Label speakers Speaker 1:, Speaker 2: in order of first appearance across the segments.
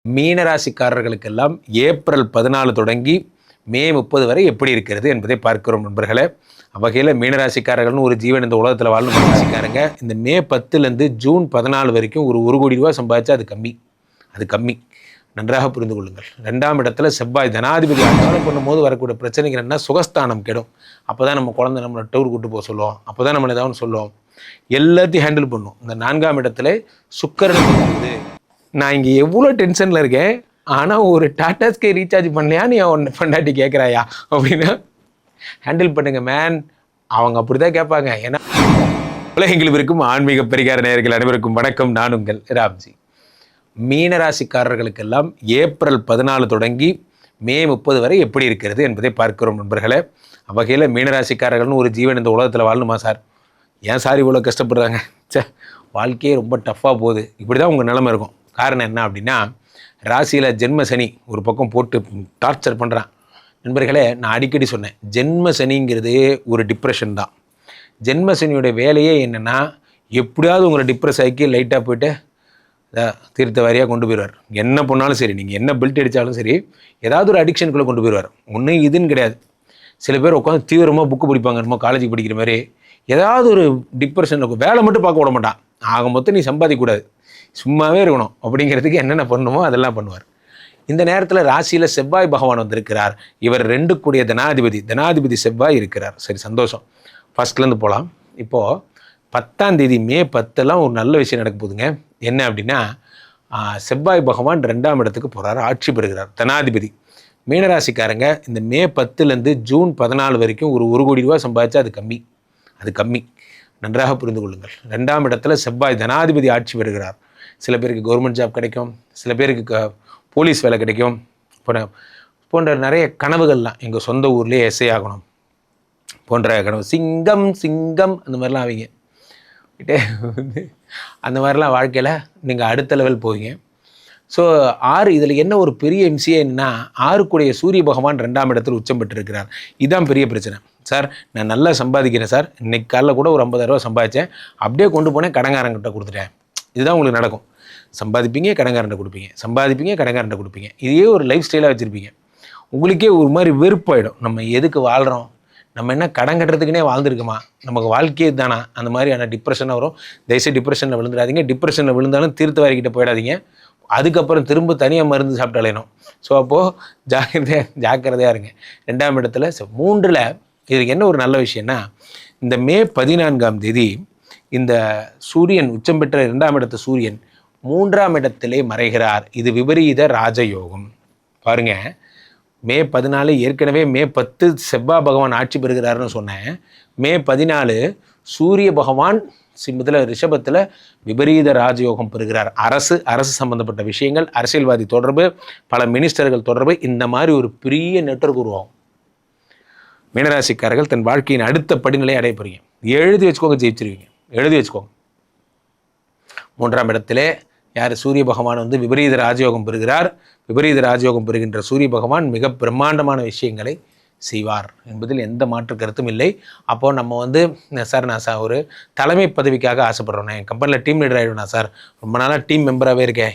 Speaker 1: மீனராசிக்காரர்களுக்கெல்லாம் April 14 தொடங்கி மே 30 வரை எப்படி இருக்கிறது என்பதை பார்க்கிறோம் நண்பர்களே. வகையில் மீனராசிக்காரர்கள்னு ஒரு ஜீவன் இந்த உலகத்தில் வாழும் ராசிக்காரங்க இந்த மே 10லேருந்து ஜூன் 14 வரைக்கும் ஒரு கோடி ரூபா சம்பாதிச்சா அது கம்மி. நன்றாக புரிந்து கொள்ளுங்கள். 2ஆம் இடத்துல செவ்வாய் தனாதிபதி ஆட்சி பண்ணும்போது வரக்கூடிய பிரச்சனைகள் என்ன, சுகஸ்தானம் கெடும். அப்போ தான் நம்ம குழந்தை நம்மளை டூர் கூட்டு போக சொல்லுவோம், அப்போ தான் நம்மளை ஏதாவது சொல்லுவோம், எல்லாத்தையும் ஹேண்டில் பண்ணும். இந்த 4ஆம் இடத்துல சுக்கிரன் வந்து நான் இங்கே எவ்வளோ டென்ஷனில் இருக்கேன், ஆனால் ஒரு டாடா ஸ்கை ரீசார்ஜ் பண்ணலையான்னு என் பொண்டாட்டி கேட்குறாயா அப்படின்னா ஹேண்டில் பண்ணுங்க மேன். அவங்க அப்படி தான் கேட்பாங்க. ஏன்னா உலகெங்கிலும் இருக்கும் ஆன்மீக பரிகார நேயர்கள் அனைவருக்கும் வணக்கம். நான் உங்கள் ராம்ஜி. மீனராசிக்காரர்களுக்கெல்லாம் ஏப்ரல் 14 தொடங்கி மே 30 வரை எப்படி இருக்கிறது என்பதை பார்க்கிறோம் நண்பர்களே. வகையில் மீனராசிக்காரர்கள்னு ஒரு ஜீவன் இந்த உலகத்தில் வாழணுமா சார்? ஏன் சார் இவ்வளோ கஷ்டப்படுறாங்க? வாழ்க்கையே ரொம்ப டஃப்பாக போகுது. இப்படி தான் உங்கள் நிலைமை இருக்கும். காரணம் என்ன அப்படின்னா, ராசியில் ஜென்ம சனி ஒரு பக்கம் போட்டு டார்ச்சர் பண்ணுறான். நண்பர்களே, நான் அடிக்கடி சொன்னேன், ஜென்ம சனிங்கிறது ஒரு டிப்ரெஷன் தான். ஜென்ம சனியோட வேலையே என்னென்னா, எப்படியாவது உங்களை டிப்ரெஸ் ஆக்கி லைட்டாக போய்ட்டு தீர்த்த வாரியாக கொண்டு போயிடுவார். என்ன பண்ணாலும் சரி, நீங்கள் என்ன பெல்ட் அடித்தாலும் சரி, ஏதாவது ஒரு அடிக்ஷனுக்குள்ளே கொண்டு போயிடுவார். ஒன்றும் இதுன்னு கிடையாது. சில பேர் உட்காந்து தீவிரமாக புக்கு படிப்பாங்க, நம்ம காலேஜ் படிக்கிற மாதிரி. ஏதாவது ஒரு டிப்ரெஷனில் வேலை மட்டும் பார்க்க விட மாட்டான். ஆக மொத்தம் நீ சம்பாதிக்கக்கூடாது, சும்மாவே இருக்கணும் அப்படிங்கிறதுக்கு என்னென்ன பண்ணணுமோ அதெல்லாம் பண்ணுவார். இந்த நேரத்தில் ராசியில் செவ்வாய் பகவான் வந்திருக்கிறார். இவர் 2 கூடிய தனாதிபதி செவ்வாய் இருக்கிறார். சரி, சந்தோஷம். ஃபர்ஸ்ட்லேருந்து போகலாம். இப்போது 10ஆம் தேதி மே 10 ஒரு நல்ல விஷயம் நடக்க போகுதுங்க. என்ன அப்படின்னா, செவ்வாய் பகவான் 2ஆம் இடத்துக்கு போகிறார், ஆட்சி பெறுகிறார், தனாதிபதி. மீனராசிக்காரங்க இந்த மே 10லேருந்து ஜூன் 14 வரைக்கும் ஒரு கோடி ரூபா சம்பாதிச்சா அது கம்மி. நன்றாக புரிந்து கொள்ளுங்கள். 2ஆம் இடத்துல செவ்வாய் தனாதிபதி ஆட்சி பெறுகிறார். சில பேருக்கு கவர்மெண்ட் ஜாப் கிடைக்கும், சில பேருக்கு போலீஸ் வேலை கிடைக்கும், போன்ற நிறைய கனவுகள்லாம். எங்கள் சொந்த ஊர்லேயே எஸ்ஐ ஆகணும் போன்ற கனவு, சிங்கம் அந்த மாதிரிலாம் ஆவீங்க. அந்த மாதிரிலாம் வாழ்க்கையில் நீங்கள் அடுத்த லெவல் போவீங்க. ஸோ 6 இதில் என்ன ஒரு பெரிய எம்சிஏன்னா, 6 கூடிய சூரிய பகவான் 2ஆம் இடத்தில் உச்சம் பெற்றிருக்கிறார். இதுதான் பெரிய பிரச்சனை. சார் நான் நல்லா சம்பாதிக்கிறேன் சார், இன்னைக்கு காலைல கூட ஒரு 50,000 ரூபா சம்பாதிச்சேன், அப்படியே கொண்டு போனேன் கடங்காரங்கிட்ட கொடுத்துட்டேன். இதுதான் உங்களுக்கு நடக்கும். சம்பாதிப்பீங்க, கடங்காரன்ட்ட கொடுப்பீங்க, சம்பாதிப்பீங்க, கடங்காரன்ட்ட கொடுப்பீங்க. இதையே ஒரு லைஃப் ஸ்டைலாக வச்சுருப்பீங்க. உங்களுக்கே ஒரு மாதிரி வெறுப்பாயிடும். நம்ம எதுக்கு வாழ்கிறோம், நம்ம என்ன கடன் கட்டுறதுக்குனே வாழ்ந்துருக்குமா, நமக்கு வாழ்க்கையே தானா, அந்த மாதிரியான டிப்ரெஷனாக வரும். தயவுசெய்து டிப்ரெஷனில் விழுந்துடாதீங்க. டிப்ரெஷனில் விழுந்தாலும் தீர்த்த வாரிக்கிட்ட போயிடாதீங்க. அதுக்கப்புறம் திரும்ப தனியாக மருந்து சாப்பிட்டாலேனும். ஸோ அப்போது ஜாக்கிரதையாக இருங்க. 2ஆம் இடத்துல 3ல் இதுக்கு என்ன ஒரு நல்ல விஷயம்னா, இந்த மே 14ஆம் தேதி இந்த சூரியன் உச்சம் பெற்ற 2ஆம் இடத்து சூரியன் 3ஆம் இடத்திலே மறைகிறார். இது விபரீத ராஜயோகம். பாருங்க, மே 14 ஏற்கனவே மே 10 செவ்வாய் பகவான் ஆட்சி பெறுகிறார்னு சொன்னேன். மே 14 சூரிய பகவான் சிம்மத்தில் ரிஷபத்தில் விபரீத ராஜயோகம் பெறுகிறார். அரசு சம்பந்தப்பட்ட விஷயங்கள், அரசியல்வாதி தொடர்பு, பல மினிஸ்டர்கள் தொடர்பு, இந்த மாதிரி ஒரு பெரிய நெட்வொர்க் உருவாகும். மீனராசிக்காரர்கள் தன் வாழ்க்கையின் அடுத்த படிநிலை அடைய போறீங்க. எழுதி வச்சுக்கோங்க, ஜெயிச்சிருவீங்க. எழுதி வச்சுக்கோங்க. 3ஆம் இடத்திலே யார், சூரிய பகவான் வந்து விபரீத ராஜயோகம் பெறுகிறார். விபரீத ராஜயோகம் பெறுகின்ற சூரிய பகவான் மிக பிரம்மாண்டமான விஷயங்களை செய்வார் என்பதில் எந்த மாற்று கருத்தும் இல்லை. அப்போது நம்ம வந்து, சார் நான் ஒரு தலைமை பதவிக்காக ஆசைப்படுறோம், என் கம்பெனியில் டீம் லீடர் ஆகிடுவேன் சார், ரொம்ப நாளாக டீம் மெம்பராகவே இருக்கேன்,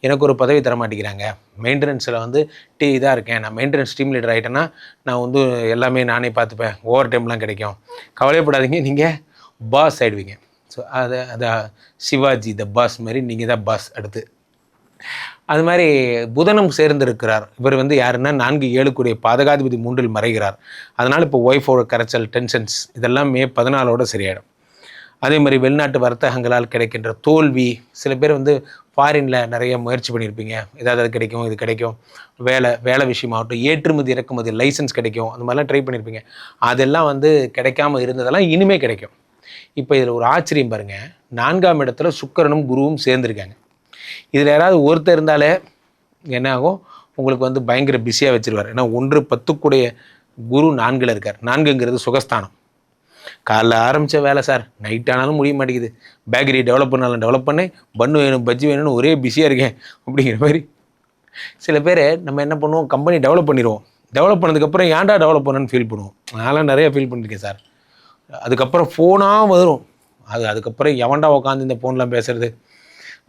Speaker 1: எனக்கு ஒரு பதவி தர மாட்டேங்கிறாங்க, மெயின்டெனன்ஸில் வந்து இதாக இருக்கேன், நான் மெயின்டெனன்ஸ் டீம் லீடர் ஆகிட்டேன்னா நான் வந்து எல்லாமே நானே பார்த்துப்பேன், ஓவர் டைம்லாம் கிடைக்கும், கவலைப்படாதீங்க, நீங்கள் பாஸ் ஆகிடுவீங்க. ஸோ அதை சிவாஜி த பாஸ் மாதிரி நீங்கள் தான் பாஸ். அடுத்து அது மாதிரி புதனும் சேர்ந்திருக்கிறார். இவர் வந்து யாருன்னா 4, 7 கூடிய பாதகாதிபதி 3ல் மறைகிறார். அதனால் இப்போ ஒய்ஃபோட கரைச்சல், டென்ஷன்ஸ் இதெல்லாம் மே 14 சரியாயிடும். அதே மாதிரி வெளிநாட்டு வர்த்தகங்களால் கிடைக்கின்ற தோல்வி, சில பேர் வந்து ஃபாரினில் நிறைய முயற்சி பண்ணியிருப்பீங்க, ஏதாவது அது கிடைக்கும், இது கிடைக்கும், வேலை விஷயமாகட்டும், ஏற்றுமதி இறக்குமதி லைசன்ஸ் கிடைக்கும், அந்த மாதிரிலாம் ட்ரை பண்ணியிருப்பீங்க. அதெல்லாம் வந்து கிடைக்காமல் இருந்ததெல்லாம் இனிமேல் கிடைக்கும். இப்போ இதில் ஒரு ஆச்சரியம் பாருங்கள், 4ஆம் இடத்துல சுக்கிரனும் குருவும் சேர்ந்துருக்காங்க. இதில் யாராவது ஒருத்தர் இருந்தாலே என்ன ஆகும், உங்களுக்கு வந்து பயங்கர பிஸியாக வச்சுருவார். ஏன்னா 1 10 கூடிய குரு 4ல் இருக்கார். 4ங்கிறது சுகஸ்தானம். காலைல ஆரம்பித்த வேலை சார், நைட் ஆனாலும் முடிய மாட்டேங்குது, பேக்கரி டெவலப் பண்ணேன், பன்னு வேணும், பஜ்ஜி வேணும்னு ஒரே பிஸியாக இருக்கேன் அப்படிங்கிற மாதிரி. சில பேர் நம்ம என்ன பண்ணுவோம், கம்பெனி டெவலப் பண்ணிடுவோம், டெவலப் பண்ணதுக்கப்புறம் ஏன்டா டெவலப் பண்ணணும்னு ஃபீல் பண்ணுவோம். அதெல்லாம் நிறைய ஃபீல் பண்ணியிருக்கேன் சார். அதுக்கப்புறம் ஃபோனாக வரும், அதுக்கப்புறம் எவன்டா உட்காந்து இந்த ஃபோன்லாம் பேசுகிறது,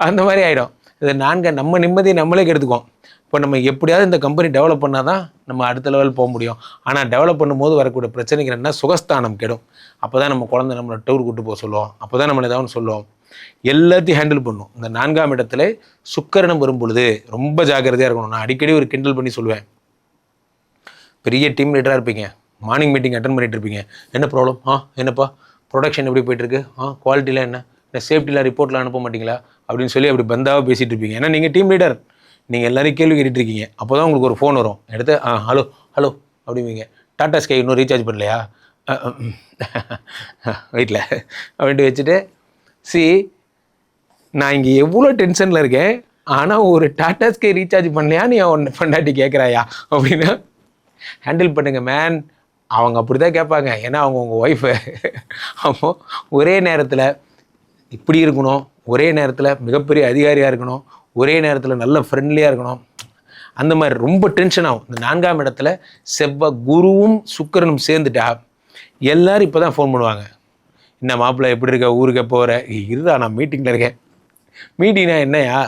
Speaker 1: அந்த மாதிரி ஆகிடும். இது நம்ம நிம்மதியை நம்மளே கெடுத்துக்கோம். இப்போ நம்ம எப்படியாவது இந்த கம்பெனி டெவலப் பண்ணால் தான் நம்ம அடுத்த லெவல் போக முடியும். ஆனால் டெவலப் பண்ணும்போது வரக்கூடிய பிரச்சனைகள் என்ன, சுகஸ்தானம் கெடும். அப்போ தான் நம்ம குழந்தை நம்மளை டூர் கூட்டு போக சொல்லுவோம், அப்போ தான் நம்மளை ஏதாவது சொல்லுவோம். எல்லாத்தையும் ஹேண்டில் பண்ணும். இந்த 4ஆம் இடத்துல சுக்கிரனும் வரும் பொழுது ரொம்ப ஜாக்கிரதையாக இருக்கணும். நான் அடிக்கடி ஒரு கிண்டல் பண்ணி சொல்லுவேன், பெரிய டீம் லீடராக இருப்பீங்க, மார்னிங் மீட்டிங் அட்டன் பண்ணிட்டு இருப்பீங்க, என்ன ப்ராப்ளம், என்னப்பா ப்ரொடக்ஷன் எப்படி போயிட்டுருக்கு, குவாலிட்டியில் என்ன சேஃப்டியில் ரிப்போர்ட்லாம் அனுப்ப மாட்டிங்களா அப்படின்னு சொல்லி அப்படி பந்தாவாக பேசிகிட்டு இருப்பீங்க. ஏன்னா நீங்கள் டீம் லீடர், நீங்கள் எல்லோரும் கேள்வி கேட்டுட்டு இருக்கீங்க. அப்போ தான் உங்களுக்கு ஒரு ஃபோன் வரும், எடுத்து ஹலோ ஹலோ அப்படிவீங்க. டாடா ஸ்கை இன்னும் ரீசார்ஜ் பண்ணலையா, வீட்டில் அப்படின்ட்டு வச்சுட்டு, நான் இங்கே எவ்வளோ டென்ஷனில் இருக்கேன், ஆனால் ஒரு டாடா ஸ்கை ரீசார்ஜ் பண்ணலையா நீ ஒன்று பண்ணாட்டி கேட்குறாயா அப்படின்னா ஹேண்டில் பண்ணுங்கள் மேன். அவங்க அப்படி தான் கேட்பாங்க, ஏன்னா அவங்க உங்கள் ஒய்ஃபு. அப்போ ஒரே நேரத்தில் இப்படி இருக்கணும், ஒரே நேரத்தில் மிகப்பெரிய அதிகாரியாக இருக்கணும், ஒரே நேரத்தில் நல்ல ஃப்ரெண்ட்லியாக இருக்கணும். அந்த மாதிரி ரொம்ப டென்ஷன் ஆகும். இந்த 4ஆம் இடத்துல செவ்வாய் குருவும் சுக்கிரனும் சேர்ந்துட்டா எல்லோரும் இப்போ தான் ஃபோன் பண்ணுவாங்க, என்ன மாப்பிள்ளை எப்படி இருக்க, ஊருக்கு போகிற, இருடா நான் மீட்டிங்கில் இருக்கேன். மீட்டிங்னா என்னையா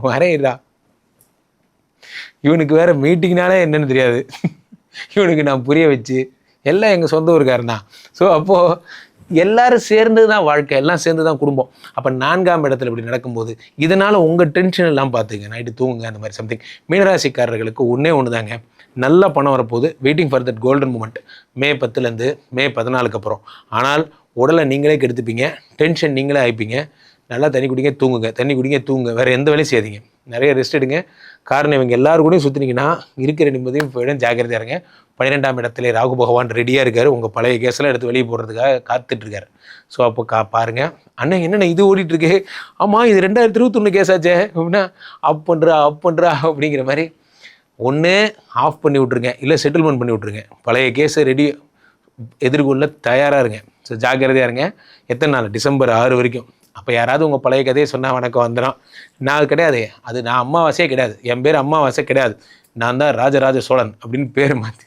Speaker 1: வரேன்டா. இவனுக்கு வேறு மீட்டிங்னாலே என்னன்னு தெரியாது. இவனுக்கு நான் புரிய வச்சு எல்லாம் எங்கள் சொந்த ஊருக்காரன் தான். ஸோ அப்போது எல்லோரும் சேர்ந்து தான் வாழ்க்கை, எல்லாம் சேர்ந்து தான் குடும்பம். அப்போ 4ஆம் இடத்துல இப்படி நடக்கும்போது இதனால் உங்கள் டென்ஷன் எல்லாம் பார்த்துங்க, நைட்டு தூங்குங்க, அந்த மாதிரி சம்திங். மீனராசிக்காரர்களுக்கு ஒன்று தாங்க, நல்ல பணம் வரப்போகுது. Waiting for that golden moment. May 10லேருந்து மே 14க்கு அப்புறம். ஆனால் உடலை நீங்களே கெடுத்துப்பீங்க, டென்ஷன் நீங்களே ஆயிப்பீங்க. நல்லா தண்ணி குடிங்க, தூங்குங்க, தண்ணி குடிங்க, தூங்குங்க, வேறு எந்த வேலையும் செய்யாதீங்க, நிறைய ரெஸ்ட் எடுங்க. காரணம் இவங்க எல்லாரும் கூடயும் சுற்றினீங்கன்னா இருக்கிற நிம்மதியும் போயிடும். ஜாக்கிரதையாக இருங்க. 12ஆம் இடத்துல ராகு பகவான் ரெடியாக இருக்கார், உங்கள் பழைய கேஸெல்லாம் எடுத்து வெளியே போடுறதுக்காக காத்துட்ருக்காரு. ஸோ அப்போ பாருங்கள், அண்ணன் என்னென்ன இது ஓடிட்டுருக்கு, ஆமாம் இது 2021 கேஸ் ஆச்சே அப்படின்னா அப் பண்ணுறா அப்படிங்கிற மாதிரி ஒன்று ஆஃப் பண்ணி விட்ருங்க, இல்லை செட்டில்மெண்ட் பண்ணி விட்ருங்க. பழைய கேஸை ரெடி எதிர்கொள்ள தயாராக இருங்க. ஸோ ஜாக்கிரதையாக இருங்க. எத்தனை நாள், டிசம்பர் 6 வரைக்கும். அப்போ யாராவது உங்கள் பழைய கதையை சொன்னால் வணக்கம் வந்துடும். நான் கிடையாது, அது நான் அம்மாவாசையே கிடையாது, என் பேர் அம்மாவாசை கிடையாது, நான் தான் ராஜராஜ சோழன் அப்படின்னு பேர் மாற்றி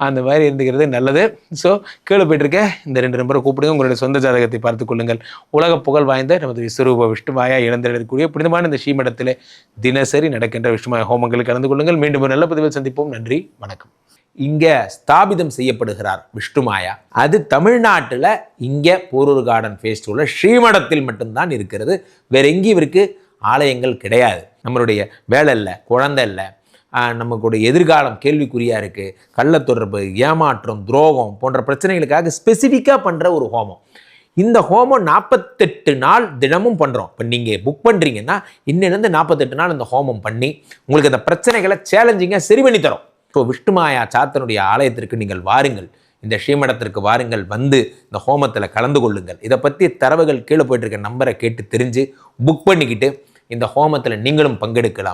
Speaker 1: அந்த மாதிரி இருந்துக்கிறது நல்லது. ஸோ கீழே போய்ட்டுருக்க இந்த 2 நம்பரை கூப்பிடுங்க, உங்களுடைய சொந்த ஜாதகத்தை பார்த்து கொள்ளுங்கள். உலக புகழ் வாய்ந்த நமது விஸ்வரூப விஷ்ணுமாயா இழந்திடக்கூடிய புனிதமான இந்த ஸ்ரீமடத்தில் தினசரி நடக்கின்ற விஷ்ணுமாயா ஹோமங்களில் கலந்து கொள்ளுங்கள். மீண்டும் ஒரு நல்ல பதிவில் சந்திப்போம். நன்றி, வணக்கம்.
Speaker 2: இங்கே ஸ்தாபிதம் செய்யப்படுகிறார் விஷ்ணுமாயா. அது தமிழ்நாட்டில் இங்கே போரூர் கார்டன் ஃபேஸ் 2ல ஸ்ரீமடத்தில் மட்டும்தான் இருக்கிறது. வேற எங்கேயும் இவருக்கு ஆலயங்கள் கிடையாது. நம்மளுடைய வேலை இல்லை, குழந்தை இல்லை, நமக்குடைய எதிர்காலம் கேள்விக்குறியாக இருக்குது, கள்ளத்தொடர்பு, ஏமாற்றம், துரோகம் போன்ற பிரச்சனைகளுக்காக ஸ்பெசிஃபிக்காக பண்ணுற ஒரு ஹோமம். இந்த ஹோமம் 48 நாள் தினமும் பண்ணுறோம். இப்போ நீங்கள் புக் பண்ணுறீங்கன்னா இன்னிலேருந்து 48 நாள் இந்த ஹோமம் பண்ணி உங்களுக்கு அந்த பிரச்சனைகளை சேலஞ்சிங்காக சரி பண்ணி தரோம். ஸோ விஷ்ணுமாயா சாத்தனுடைய ஆலயத்திற்கு நீங்கள் வாருங்கள், இந்த ஸ்ரீமடத்திற்கு வாருங்கள், வந்து இந்த ஹோமத்தில் கலந்து கொள்ளுங்கள். இதை பற்றி தரவுகள் கீழே போயிட்டு இருக்க நம்பரை கேட்டு தெரிஞ்சு புக் பண்ணிக்கிட்டு இந்த ஹோமத்தில் நீங்களும் பங்கெடுக்கலாம்.